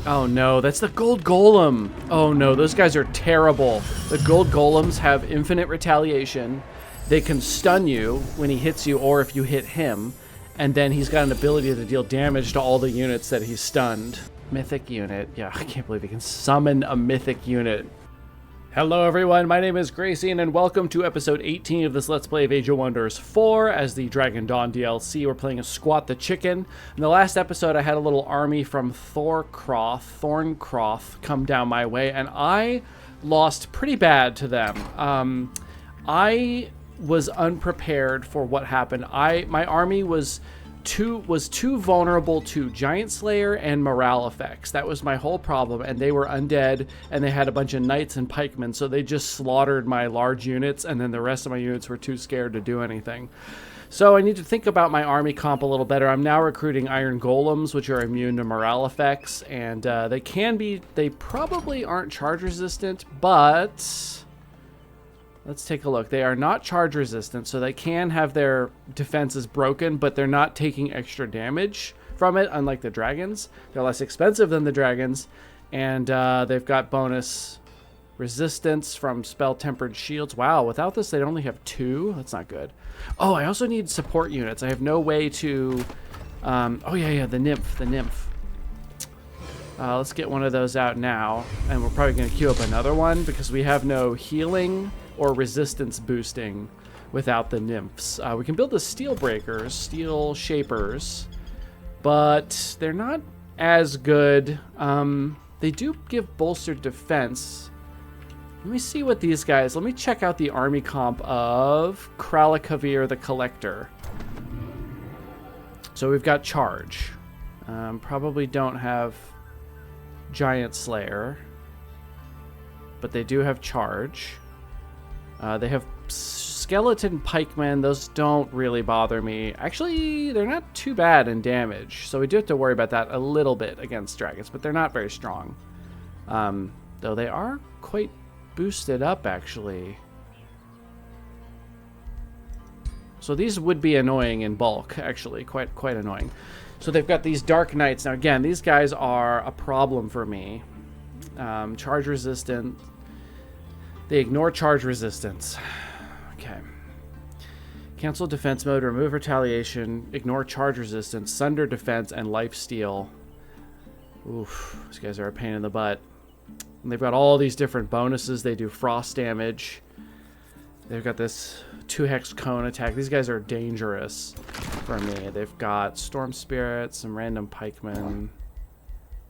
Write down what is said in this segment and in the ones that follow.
Oh no, that's the gold golem. Oh no, those guys are terrible. The gold golems have infinite retaliation. They can stun you when he hits you or if you hit him. And then he's got an ability to deal damage to all the units that he's stunned. Mythic unit. Yeah, I can't believe he can summon a mythic unit. Hello everyone, my name is Grayson and welcome to episode 18 of this Let's Play of Age of Wonders 4 as the Dragon Dawn DLC. We're playing a Squat the Chicken. In the last episode I had a little army from Thorncroft come down my way and I lost pretty bad to them. I was unprepared for what happened. My army was too vulnerable to Giant Slayer and morale effects. That was my whole problem, and they were undead, and they had a bunch of knights and pikemen, so they just slaughtered my large units, and then the rest of my units were too scared to do anything. So I need to think about my army comp a little better. I'm now recruiting iron golems, which are immune to morale effects, and they probably aren't charge resistant, but let's take a look. They are not charge resistant, so they can have their defenses broken, but they're not taking extra damage from it, unlike the dragons. They're less expensive than the dragons, and they've got bonus resistance from spell-tempered shields. Wow, without this, they'd only have 2. That's not good. Oh, I also need support units. I have no way to... oh, yeah, the nymph. Let's get one of those out now, and we're probably going to queue up another one because we have no healing or resistance boosting without the nymphs. We can build the steel breakers, steel shapers, but they're not as good. They do give bolstered defense. Let me see what these guys, let me check out the army comp of Kralakavir the Collector. So we've got charge. Probably don't have Giant Slayer, but they do have charge. They have skeleton pikemen. Those don't really bother me. Actually, they're not too bad in damage, so we do have to worry about that a little bit against dragons, but they're not very strong. Though they are quite boosted up, actually. So these would be annoying in bulk, actually. Quite annoying. So they've got these Dark Knights. Now, again, these guys are a problem for me. Charge resistant. They ignore charge resistance. Okay. Cancel defense mode, remove retaliation, ignore charge resistance, sunder defense, and life steal. Oof, these guys are a pain in the butt. And they've got all these different bonuses. They do frost damage. They've got this 2-hex cone attack. These guys are dangerous for me. They've got storm spirits, some random pikemen.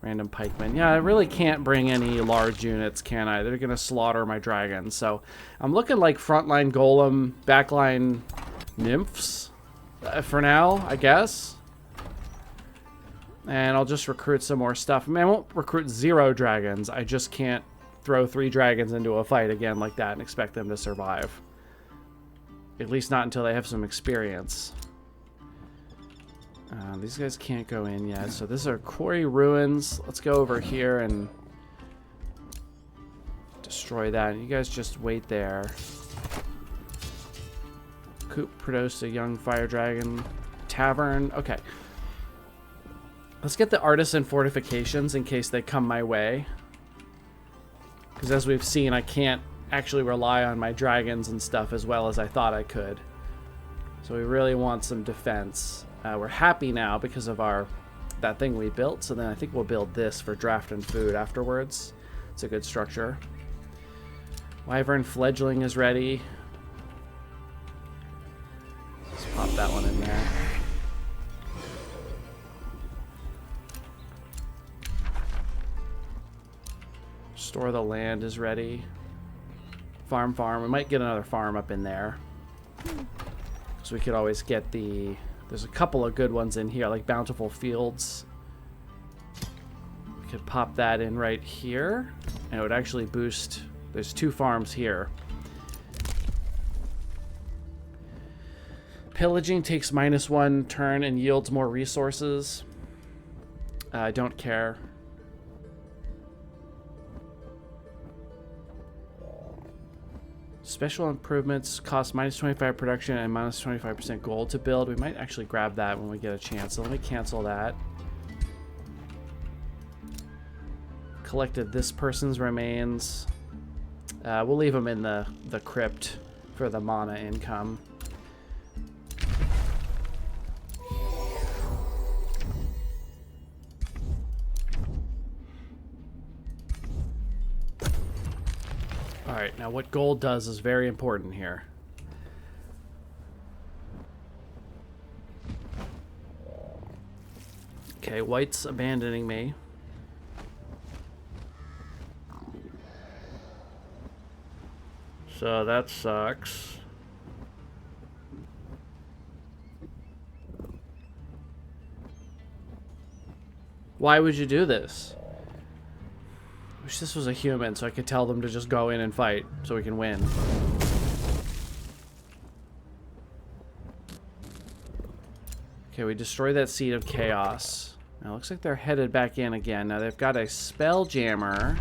Yeah, I really can't bring any large units, can I? They're going to slaughter my dragons. So I'm looking like frontline golem, backline nymphs for now, I guess. And I'll just recruit some more stuff. I mean, I won't recruit 0 dragons. I just can't throw 3 dragons into a fight again like that and expect them to survive. At least not until they have some experience. These guys can't go in yet. So these are quarry ruins. Let's go over here and destroy that. You guys just wait there. Coop produced a young fire dragon. Tavern. Okay. Let's get the artisan fortifications in case they come my way. Because as we've seen, I can't actually rely on my dragons and stuff as well as I thought I could. So we really want some defense. We're happy now because of that thing we built, so then I think we'll build this for draft and food afterwards. It's a good structure. Wyvern fledgling is ready. Let's pop that one in there. Store the land is ready. Farm. We might get another farm up in there. So we could always get there's a couple of good ones in here, like Bountiful Fields. We could pop that in right here, and it would actually boost... There's 2 farms here. Pillaging takes -1 turn and yields more resources. I don't care. Special improvements cost -25 production and -25% gold to build. We might actually grab that when we get a chance. So let me cancel that. Collected this person's remains. We'll leave them in the crypt for the mana income. Alright, now what gold does is very important here. Okay, white's abandoning me. So that sucks. Why would you do this? Wish this was a human so I could tell them to just go in and fight so we can win. Okay, we destroyed that seed of chaos. Now it looks like they're headed back in again. Now they've got a spell jammer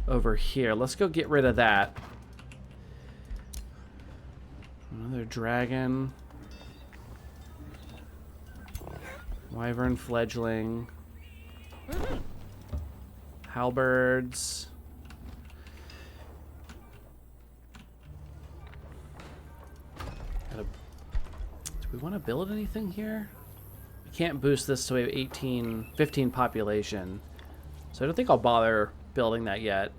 over here. Let's go get rid of that. Another dragon. Wyvern fledgling. Halberds. Do we want to build anything here? We can't boost this so we have 15 population. So I don't think I'll bother building that yet.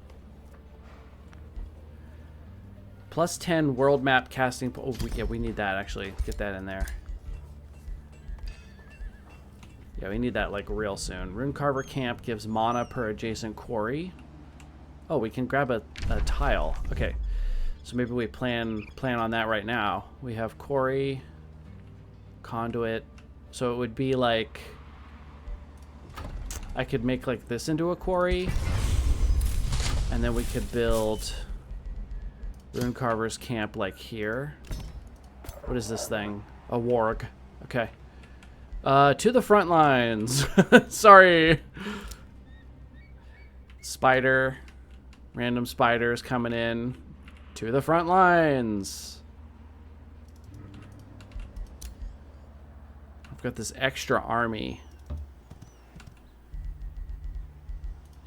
Plus 10 world map casting. Oh, yeah, we need that actually. Get that in there. Yeah, we need that like real soon. Runecarver Camp gives mana per adjacent quarry. Oh, we can grab a tile. Okay, so maybe we plan on that right now. We have quarry, conduit. So it would be like I could make like this into a quarry, and then we could build Runecarver's Camp like here. What is this thing? A warg. Okay. To the front lines. Sorry. Spider. Random spiders coming in. To the front lines. I've got this extra army.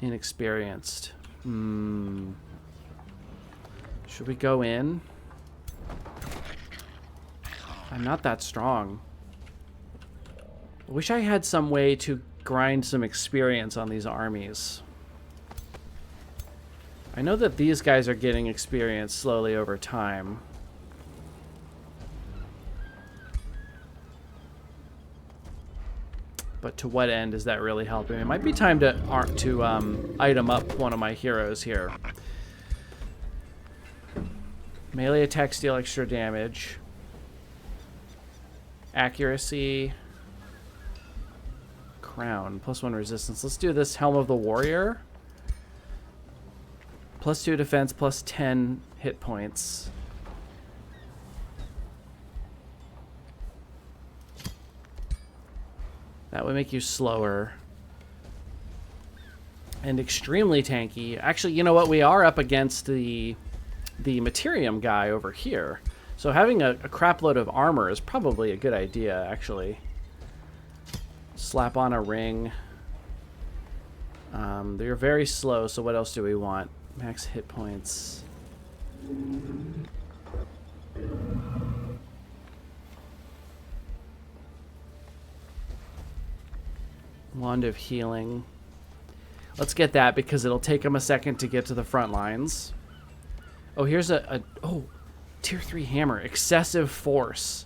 Inexperienced. Should we go in? I'm not that strong. I wish I had some way to grind some experience on these armies. I know that these guys are getting experience slowly over time. But to what end is that really helping? It might be time to item up one of my heroes here. Melee attacks deal extra damage. Accuracy. Crown. +1 resistance. Let's do this Helm of the Warrior. +2 defense, +10 hit points. That would make you slower. And extremely tanky. Actually, you know what? We are up against the Materium guy over here. So having a crap load of armor is probably a good idea, actually. Slap on a ring. They're very slow, so what else do we want? Max hit points. Wand of Healing. Let's get that because it'll take them a second to get to the front lines. Oh, here's oh, tier 3 hammer. Excessive force.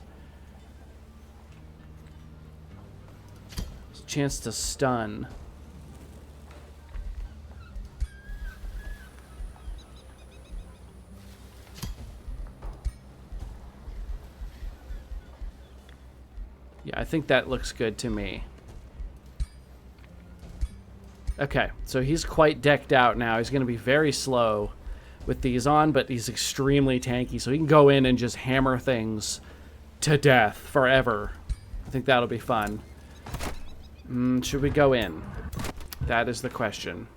Chance to stun. Yeah, I think that looks good to me. Okay, so he's quite decked out now. He's going to be very slow with these on, but he's extremely tanky, so he can go in and just hammer things to death forever. I think that'll be fun. Should we go in? That is the question.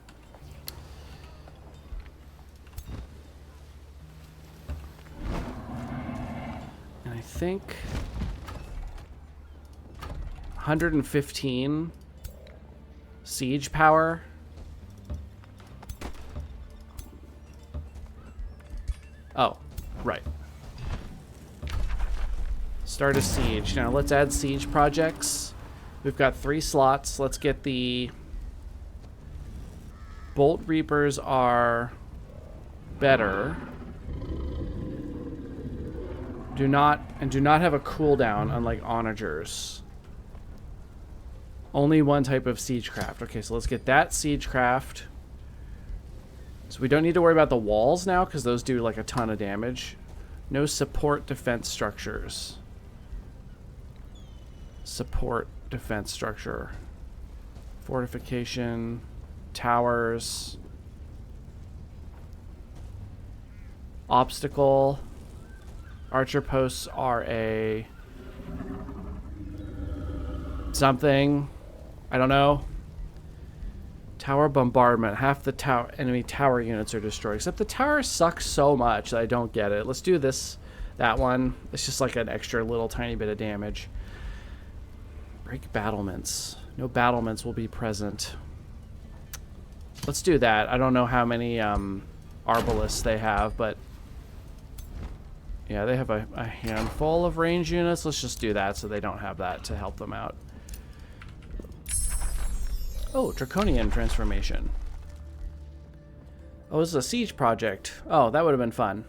And I think 115 siege power. Oh, right. Start a siege. Now let's add siege projects. We've got 3 slots. Let's get the Bolt Reapers are better. Do not have a cooldown, unlike onagers. Only one type of siegecraft. Okay, so let's get that siegecraft. So we don't need to worry about the walls now, because those do like a ton of damage. No support defense structures. Support defense structure. Fortification. Towers. Obstacle. Archer posts are a something. I don't know. Tower bombardment. Half the enemy tower units are destroyed. Except the tower sucks so much that I don't get it. Let's do that one. It's just like an extra little tiny bit of damage. Break battlements. No battlements will be present. Let's do that. I don't know how many arbalists they have, but yeah, they have a handful of range units. Let's just do that so they don't have that to help them out. Oh, Draconian transformation. Oh, this is a siege project. Oh, that would have been fun.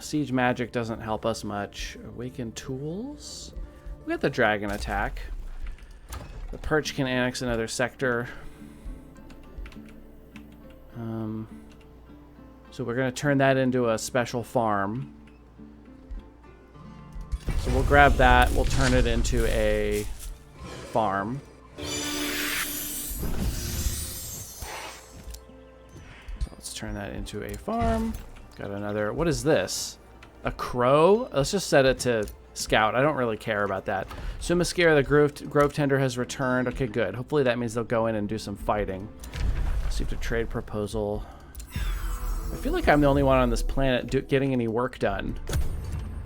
Siege magic doesn't help us much. Awaken tools? We got the dragon attack. The perch can annex another sector. So we're going to turn that into a special farm. So we'll grab that. We'll turn it into a farm. Let's turn that into a farm. Got another. What is this? A crow? Let's just set it to scout. I don't really care about that. Sumascara, the Grove Tender, has returned. Okay, good. Hopefully that means they'll go in and do some fighting. Received a trade proposal. I feel like I'm the only one on this planet getting any work done.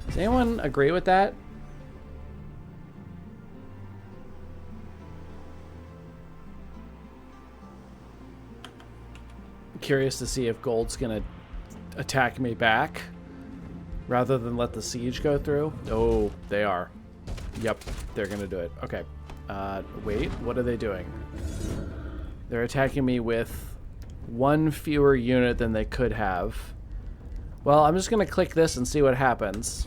Does anyone agree with that? I'm curious to see if gold's gonna attack me back rather than let the siege go through. Oh, they are. Yep, they're gonna do it. Okay. Wait, what are they doing? They're attacking me with one fewer unit than they could have. Well, I'm just going to click this and see what happens.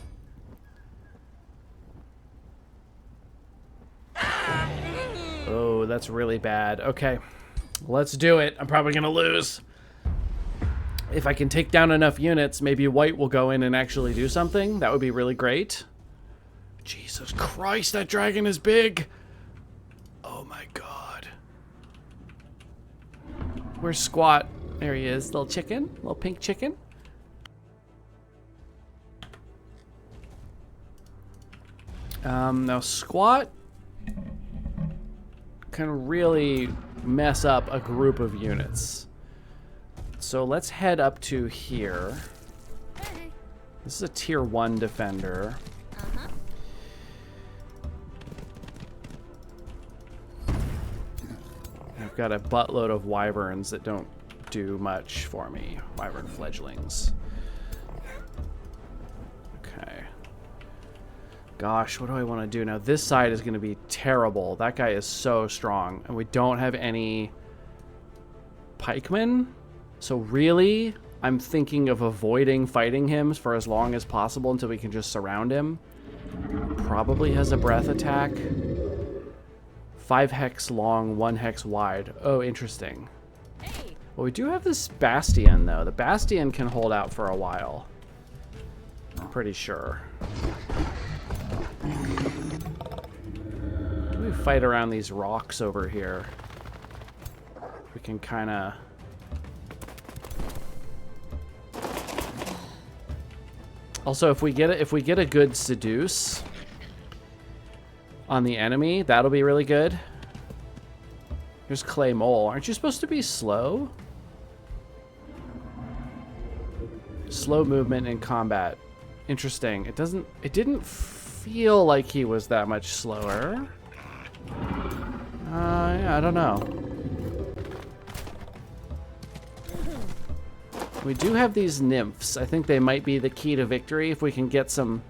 Oh, that's really bad. Okay, let's do it. I'm probably going to lose. If I can take down enough units, maybe white will go in and actually do something. That would be really great. Jesus Christ, that dragon is big. Oh my God. Where's Squat? There he is. Little chicken. Little pink chicken. Now Squat can really mess up a group of units. So let's head up to here. This is a tier 1 defender. I've got a buttload of wyverns that don't do much for me. Wyvern fledglings. Okay. Gosh, what do I want to do now? This side is going to be terrible. That guy is so strong. And we don't have any pikemen. So really, I'm thinking of avoiding fighting him for as long as possible until we can just surround him. Probably has a breath attack. 5 hex long, 1 hex wide. Oh, interesting. Hey. Well, we do have this Bastion, though. The Bastion can hold out for a while. I'm pretty sure. We fight around these rocks over here. We can kind of... Also, if we get a good seduce on the enemy, that'll be really good. Here's Clay Mole. Aren't you supposed to be slow? Slow movement in combat. Interesting. It didn't feel like he was that much slower. Yeah, I don't know. We do have these nymphs. I think they might be the key to victory if we can get some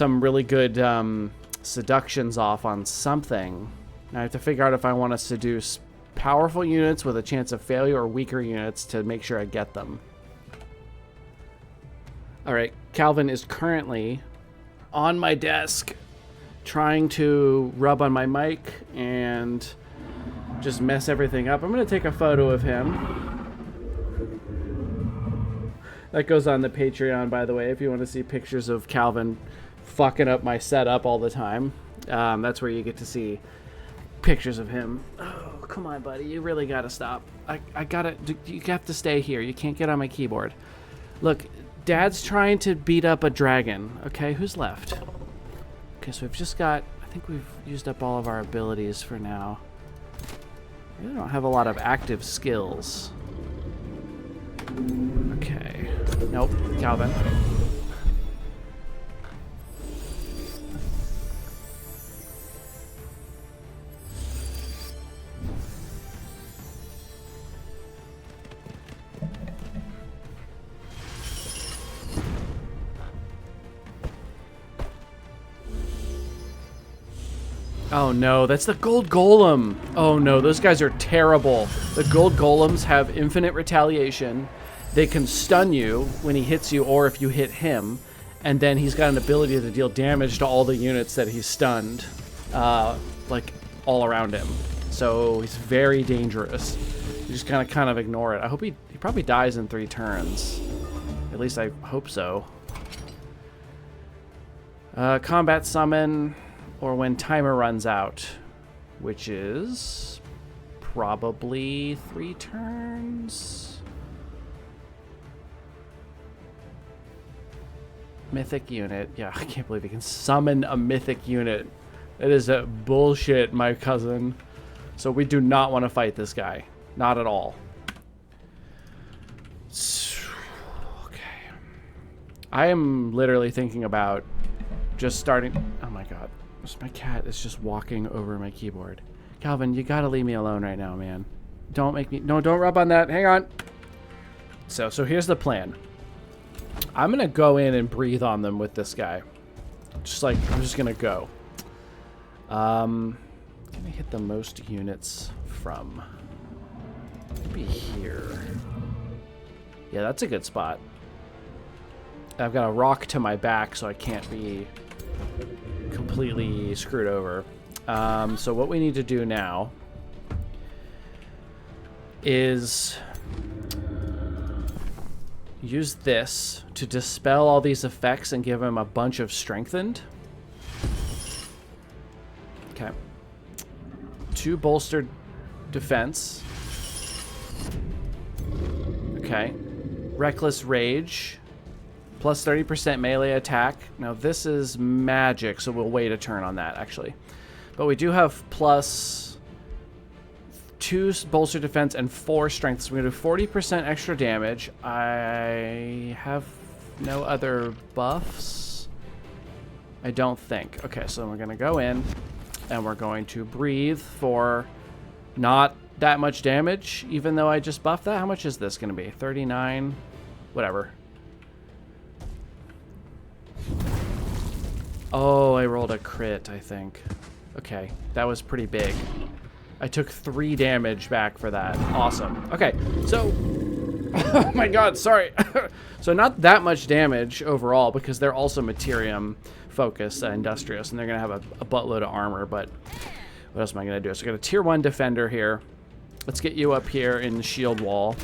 really good seductions off on something. Now I have to figure out if I want to seduce powerful units with a chance of failure or weaker units to make sure I get them. All right, Calvin is currently on my desk trying to rub on my mic and just mess everything up. I'm going to take a photo of him. That goes on the Patreon, by the way, if you want to see pictures of Calvin fucking up my setup all the time. That's where you get to see pictures of him. Oh, come on, buddy. You really got to stop. I got to... You have to stay here. You can't get on my keyboard. Look, Dad's trying to beat up a dragon. Okay, who's left? Okay, so we've just got... I think we've used up all of our abilities for now. We really don't have a lot of active skills. Okay. Nope, Calvin. Oh no, that's the gold golem. Oh no, those guys are terrible. The gold golems have infinite retaliation. They can stun you when he hits you or if you hit him. And then he's got an ability to deal damage to all the units that he's stunned, like all around him. So he's very dangerous. You just kind of ignore it. I hope he probably dies in 3 turns. At least I hope so. Combat summon, or when timer runs out, which is probably 3 turns. Mythic unit. Yeah, I can't believe he can summon a mythic unit. That is a bullshit, my cousin. So we do not want to fight this guy. Not at all. Okay. I am literally thinking about just starting... Oh my god. My cat is just walking over my keyboard. Calvin, you gotta leave me alone right now, man. Don't make me... No, don't rub on that. Hang on. So here's the plan. I'm gonna go in and breathe on them with this guy. Just like, I'm just gonna go. Can I hit the most units from? Maybe here. Yeah, that's a good spot. I've got a rock to my back, so I can't be completely screwed over. So what we need to do now is use this to dispel all these effects and give him a bunch of strengthened. Okay. 2 bolstered defense. Okay. Reckless rage. Plus 30% melee attack. Now this is magic, so we'll wait a turn on that, actually. But we do have plus 2 bolstered defense and 4 strength. So we're going to do 40% extra damage. I have no other buffs. I don't think. Okay, so we're going to go in and we're going to breathe for not that much damage, even though I just buffed that. How much is this going to be? 39? Whatever. Oh, I rolled a crit, I think. Okay, that was pretty big. I took 3 damage back for that. Awesome. Okay, so... Oh my god, sorry. So not that much damage overall, because they're also Materium focused, Industrious, and they're going to have a buttload of armor, but what else am I going to do? So I got a tier 1 defender here. Let's get you up here in the shield wall.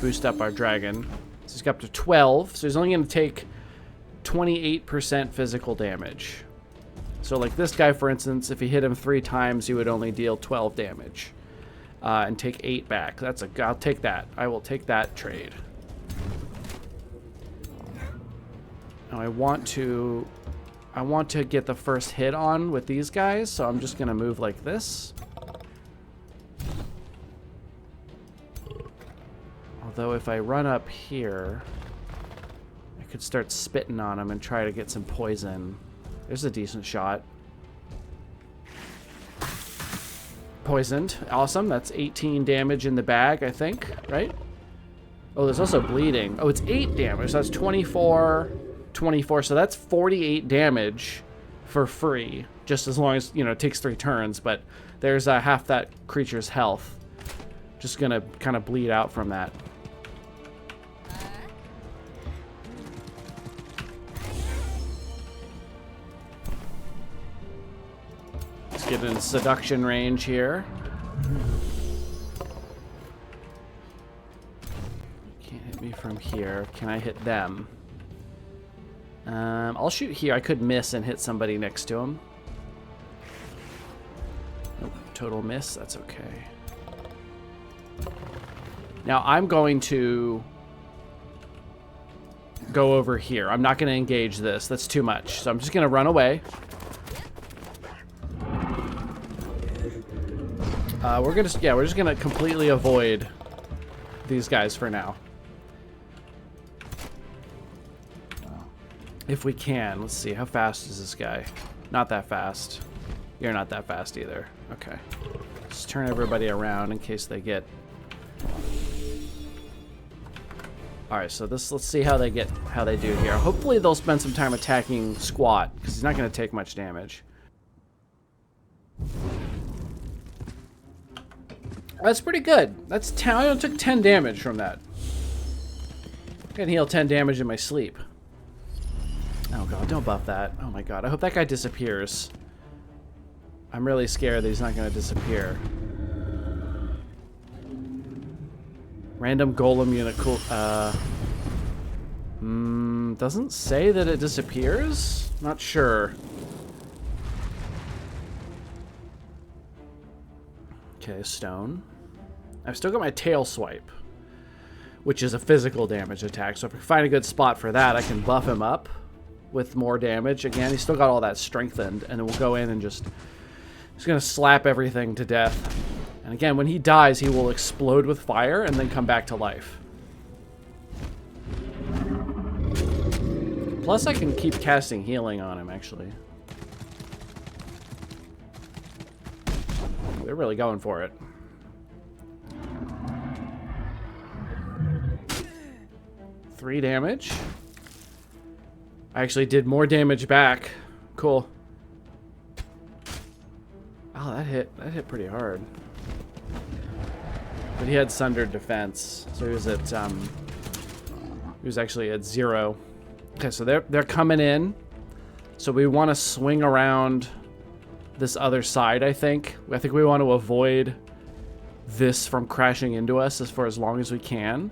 Boost up our dragon. So he's got up to 12, so he's only going to take 28% physical damage. So like this guy, for instance, if he hit him 3 times, he would only deal 12 damage. And take 8 back. I'll take that. I will take that trade. Now I want to get the first hit on with these guys, so I'm just gonna move like this. Although if I run up here, I could start spitting on him and try to get some poison. There's a decent shot. Poisoned. Awesome. That's 18 damage in the bag, I think, right? Oh, there's also bleeding. Oh, it's 8 damage. So that's 24, 24. So that's 48 damage for free. Just as long as, you know, it takes 3 turns. But there's half that creature's health. Just gonna kind of bleed out from that. Let's get in seduction range here. Can't hit me from here. Can I hit them? I'll shoot here. I could miss and hit somebody next to him. Nope, total miss. That's okay. Now I'm going to go over here. I'm not going to engage this. That's too much. So I'm just going to run away. We're just gonna completely avoid these guys for now. If we can. Let's see, how fast is this guy? Not that fast. You're not that fast either. Okay. Just turn everybody around in case they get... Alright, so let's see how they do here. Hopefully they'll spend some time attacking Squat, because he's not gonna take much damage. That's pretty good. That's 10. I took 10 damage from that. I can heal 10 damage in my sleep. Oh god, don't buff that. Oh my god, I hope that guy disappears. I'm really scared that he's not going to disappear. Random golem unit, cool. Doesn't say that it disappears? Not sure. Okay, stone. I've still got my tail swipe, which is a physical damage attack. So if I find a good spot for that, I can buff him up with more damage. Again, he's still got all that strengthened, and then we'll go in and just gonna slap everything to death. And again, when he dies, he will explode with fire and then come back to life. Plus, I can keep casting healing on him, actually. They're really going for it. Three damage. I actually did more damage back. Cool. Oh, that hit pretty hard. But he had sundered defense, so he was at he was actually at 0. Okay, so they're coming in. So we want to swing around this other side, I think. I think we want to avoid this from crashing into us for as long as we can.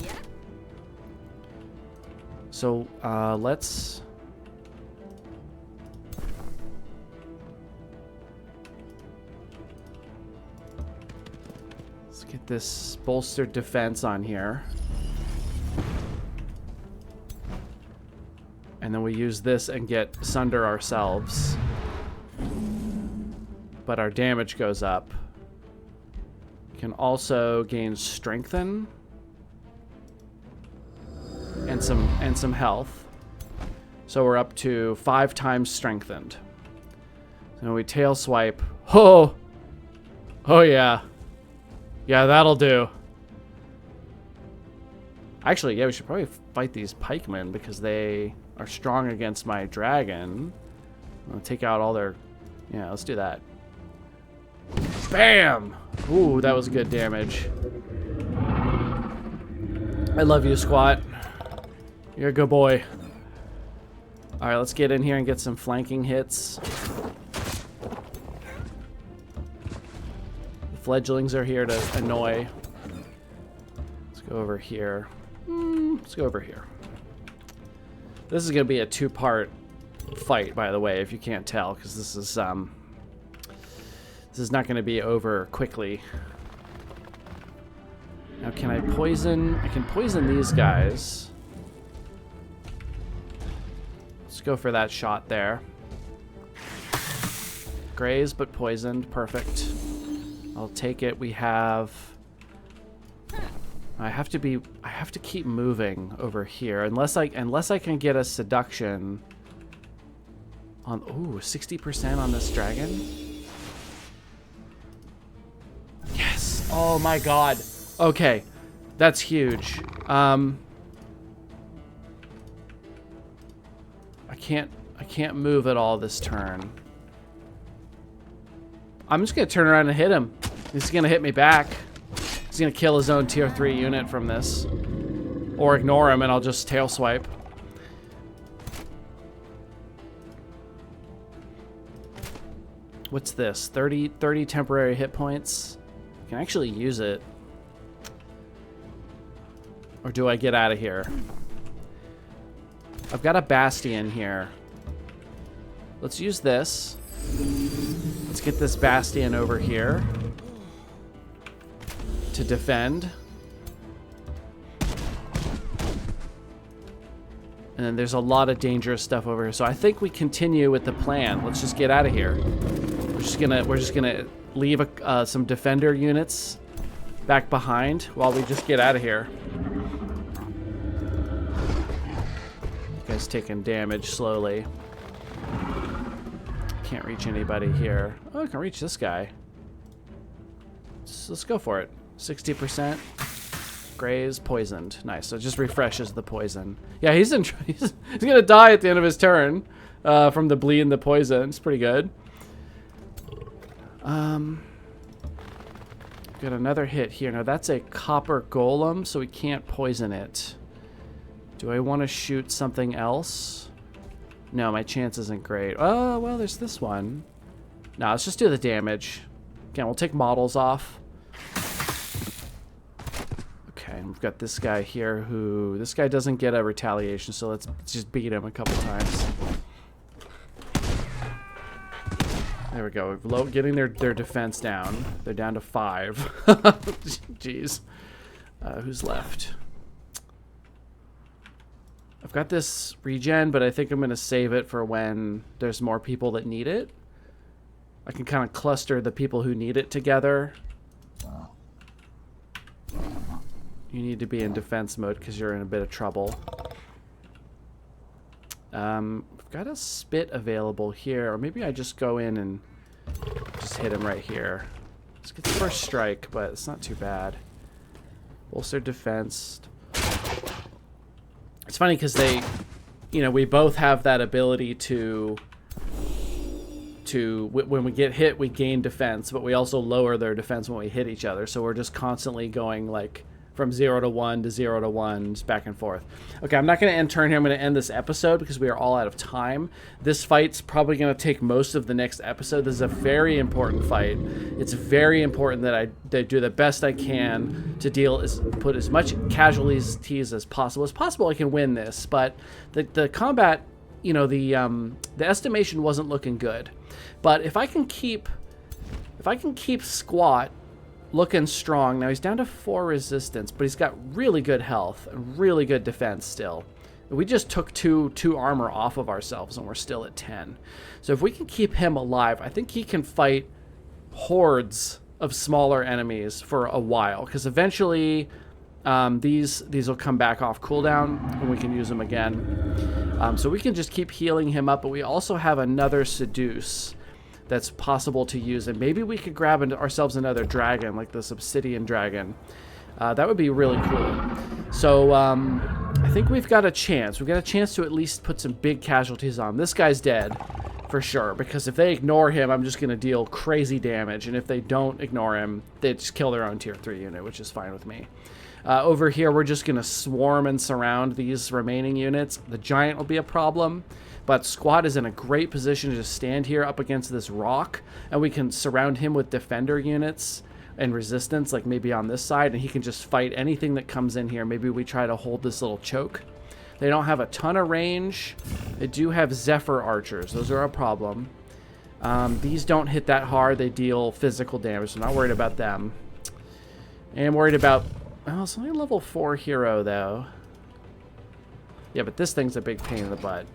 Yeah. So let's get this bolstered defense on here. And then we use this and get sunder ourselves. But our damage goes up. We can also gain strengthen and some health. So we're up to 5 times strengthened. So we tail swipe. Oh yeah. Yeah, that'll do. Actually, yeah, we should probably fight these pikemen because they are strong against my dragon. I'll take out all their... Yeah, let's do that. Bam! Ooh, that was good damage. I love you, Squat. You're a good boy. Alright, let's get in here and get some flanking hits. The fledglings are here to annoy. Let's go over here. Let's go over here. This is going to be a 2-part fight, by the way, if you can't tell, because this is not going to be over quickly. Now, can I poison? I can poison these guys. Let's go for that shot there. Grazed but poisoned. Perfect. I'll take it. We have... I have to keep moving over here unless I can get a seduction on 60% on this dragon. Yes. Oh my god. Okay. That's huge. I can't move at all this turn. I'm just gonna turn around and hit him. He's gonna hit me back. He's gonna kill his own tier 3 unit from this. Or ignore him and I'll just tail swipe. What's this? 30 temporary hit points? I can actually use it. Or do I get out of here? I've got a bastion here. Let's use this. Let's get this bastion over here to defend. And then there's a lot of dangerous stuff over here. So I think we continue with the plan. Let's just get out of here. We're just gonna leave some defender units back behind while we just get out of here. Guy's taking damage slowly. Can't reach anybody here. Oh, I can reach this guy. So let's go for it. 60%. Graze, poisoned. Nice. So it just refreshes the poison. Yeah, he's gonna die at the end of his turn from the bleed and the poison. It's pretty good. Got another hit here. Now that's a copper golem, so we can't poison it. Do I want to shoot something else? No, my chance isn't great. Oh, well, there's this one. No, let's just do the damage. Again, we'll take models off. Okay, we've got this guy here who... This guy doesn't get a retaliation, so let's just beat him a couple times. There we go. Getting their defense down. They're down to 5. Jeez. Who's left? I've got this regen, but I think I'm going to save it for when there's more people that need it. I can kind of cluster the people who need it together. You need to be in defense mode because you're in a bit of trouble. I've got a spit available here, or maybe I just go in and just hit him right here. Let's get the first strike, but it's not too bad. Bolster defense. It's funny because they, you know, we both have that ability to when we get hit, we gain defense, but we also lower their defense when we hit each other. So we're just constantly going like from 0 to 1 to 0 to 1, just back and forth. Okay, I'm not going to end turn here. I'm going to end this episode because we are all out of time. This fight's probably going to take most of the next episode. This is a very important fight. It's very important that I do the best I can to put as much casualties as possible. I can win this, but the combat, you know, the estimation wasn't looking good. But if I can keep Squat looking strong. Now he's down to 4 resistance, but he's got really good health and really good defense still. We just took two armor off of ourselves and we're still at 10. So if we can keep him alive, I think he can fight hordes of smaller enemies for a while, because eventually these will come back off cooldown and we can use them again. So we can just keep healing him up, but we also have another Seduce that's possible to use, and maybe we could grab ourselves another dragon, like this obsidian dragon. That would be really cool. So I think we've got a chance. We've got a chance to at least put some big casualties on. This guy's dead for sure, because if they ignore him, I'm just going to deal crazy damage, and if they don't ignore him, they just kill their own tier 3 unit, which is fine with me. Over here, we're just going to swarm and surround these remaining units. The giant will be a problem, but Squat is in a great position to just stand here up against this rock, and we can surround him with defender units and resistance, like maybe on this side, and he can just fight anything that comes in here. Maybe we try to hold this little choke. They don't have a ton of range. They do have Zephyr archers. Those are a problem. These don't hit that hard. They deal physical damage, so I'm not worried about them. And I'm worried about... Oh, it's only a level 4 hero, though. Yeah, but this thing's a big pain in the butt.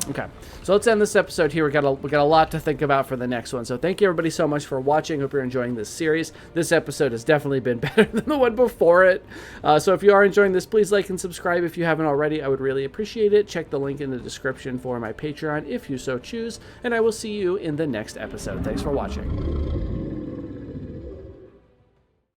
Okay, so let's end this episode here. We got a lot to think about for the next one. So thank you everybody so much for watching. Hope you're enjoying this series. This episode has definitely been better than the one before it. So if you are enjoying this, please like and subscribe if you haven't already. I would really appreciate it. Check the link in the description for my Patreon if you so choose. And I will see you in the next episode. Thanks for watching.